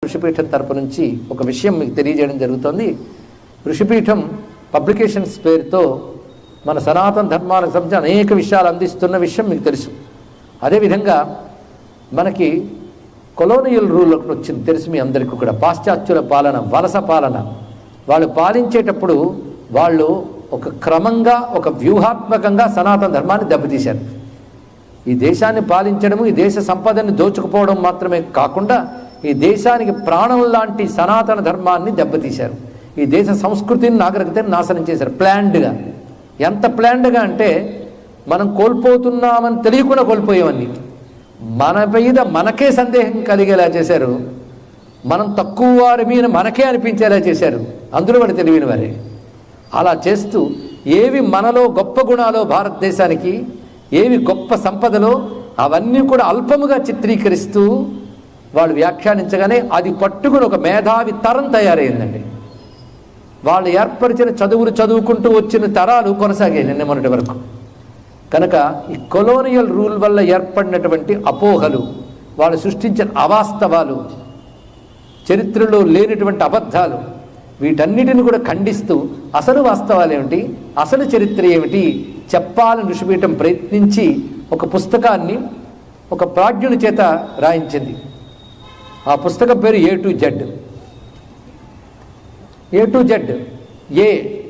ఋషిపీఠం తరపు నుంచి ఒక విషయం మీకు తెలియజేయడం జరుగుతుంది. ఋషిపీఠం పబ్లికేషన్స్ పేరుతో మన సనాతన ధర్మానికి సంబంధించిన అనేక విషయాలు అందిస్తున్న విషయం మీకు తెలుసు. అదేవిధంగా మనకి కొలోనియల్ రూల్ ఒకటి వచ్చింది, తెలుసు మీ అందరికీ కూడా. పాశ్చాత్యుల పాలన, వలస పాలన. వాళ్ళు పాలించేటప్పుడు వాళ్ళు ఒక క్రమంగా, ఒక వ్యూహాత్మకంగా సనాతన ధర్మాన్ని దెబ్బతీశారు. ఈ దేశాన్ని పాలించడము, ఈ దేశ సంపదను దోచుకుపోవడం మాత్రమే కాకుండా ఈ దేశానికి ప్రాణం లాంటి సనాతన ధర్మాన్ని దెబ్బతీశారు. ఈ దేశ సంస్కృతిని, నాగరికతని నాశనం చేశారు ప్లాన్డ్గా. ఎంత ప్లాన్డ్గా అంటే మనం కోల్పోతున్నామని తెలియకుండా కోల్పోయామని, మన మీద మనకే సందేహం కలిగేలా చేశారు. మనం తక్కువ వారి మీద మనకే అనిపించేలా చేశారు. అందులో వాడు తెలియని వారే. అలా చేస్తూ ఏవి మనలో గొప్ప గుణాలో భారతదేశానికి, ఏవి గొప్ప సంపదలో అవన్నీ కూడా అల్పముగా చిత్రీకరిస్తూ వాళ్ళు వ్యాఖ్యానించగానే అది పట్టుకుని ఒక మేధావి తరం తయారైందండి. వాళ్ళు ఏర్పరిచిన చదువులు చదువుకుంటూ వచ్చిన తరాలు కొనసాగాయి నిన్న మొన్నటి వరకు. కనుక ఈ కొలోనియల్ రూల్ వల్ల ఏర్పడినటువంటి అపోహలు, వాళ్ళు సృష్టించిన అవాస్తవాలు, చరిత్రలో లేనటువంటి అబద్ధాలు, వీటన్నిటిని కూడా ఖండిస్తూ అసలు వాస్తవాలు ఏమిటి, అసలు చరిత్ర ఏమిటి చెప్పాలని ఋషిపీఠం ప్రయత్నించి ఒక పుస్తకాన్ని ఒక ప్రాజ్ఞుని చేత రాయించింది. ఆ పుస్తకం పేరు A to Z. A to Z, ఏ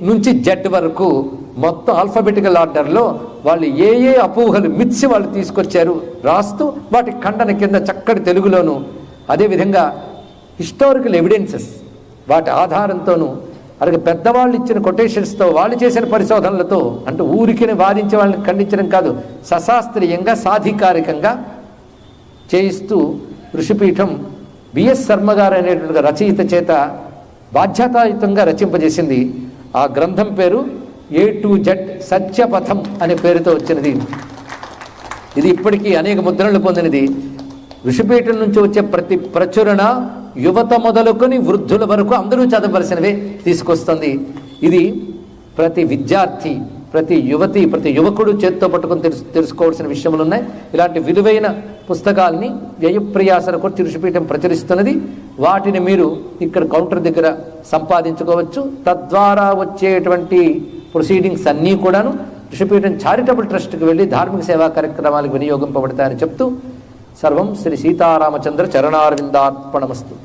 నుంచి జెడ్ వరకు మొత్తం ఆల్ఫాబెటికల్ ఆర్డర్లో వాళ్ళు ఏ అపోహలు, మిత్స్ వాళ్ళు తీసుకొచ్చారు రాస్తూ, వాటి ఖండన కింద చక్కటి తెలుగులోను, అదేవిధంగా హిస్టారికల్ ఎవిడెన్సెస్ వాటి ఆధారంతోనూ, అలాగే పెద్దవాళ్ళు ఇచ్చిన కొటేషన్స్తో, వాళ్ళు చేసిన పరిశోధనలతో, అంటే ఊరికిని వాదించే వాళ్ళని ఖండించడం కాదు, సశాస్త్రీయంగా సాధికారికంగా చేయిస్తూ ఋషిపీఠం బిఎస్ శర్మ గారు అనేటువంటి రచయిత చేత బాధ్యతాయుతంగా రచింపజేసింది. ఆ గ్రంథం పేరు A to Z సత్యపథం అనే పేరుతో వచ్చినది. ఇది ఇప్పటికీ అనేక ముద్రణలు పొందినది. ఋషిపీఠం నుంచి వచ్చే ప్రతి ప్రచురణ యువత మొదలుకొని వృద్ధుల వరకు అందరూ చదవలసినవే తీసుకొస్తుంది. ఇది ప్రతి విద్యార్థి, ప్రతి యువతి, ప్రతి యువకుడు చేత్తో పట్టుకొని తెలుసుకోవాల్సిన విషయములు ఉన్నాయి. ఇలాంటి విలువైన పుస్తకాలని వ్యయప్రయాసల కొట్టి ఋషిపీఠం ప్రచురిస్తున్నది. వాటిని మీరు ఇక్కడ కౌంటర్ దగ్గర సంపాదించుకోవచ్చు. తద్వారా వచ్చేటువంటి ప్రొసీడింగ్స్ అన్నీ కూడాను ఋషిపీఠం చారిటబుల్ ట్రస్ట్కి వెళ్ళి ధార్మిక సేవా కార్యక్రమాలకు వినియోగింపబడతాయని చెప్తూ, సర్వం శ్రీ సీతారామచంద్ర చరణారవిందార్పణమస్తు.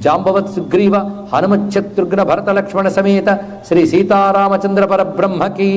జాంబవత్ సుగ్రీవ హనుమచ్చత్రుఘ్న భరత లక్ష్మణ సమేత శ్రీ సీతారామచంద్ర పరబ్రహ్మకి.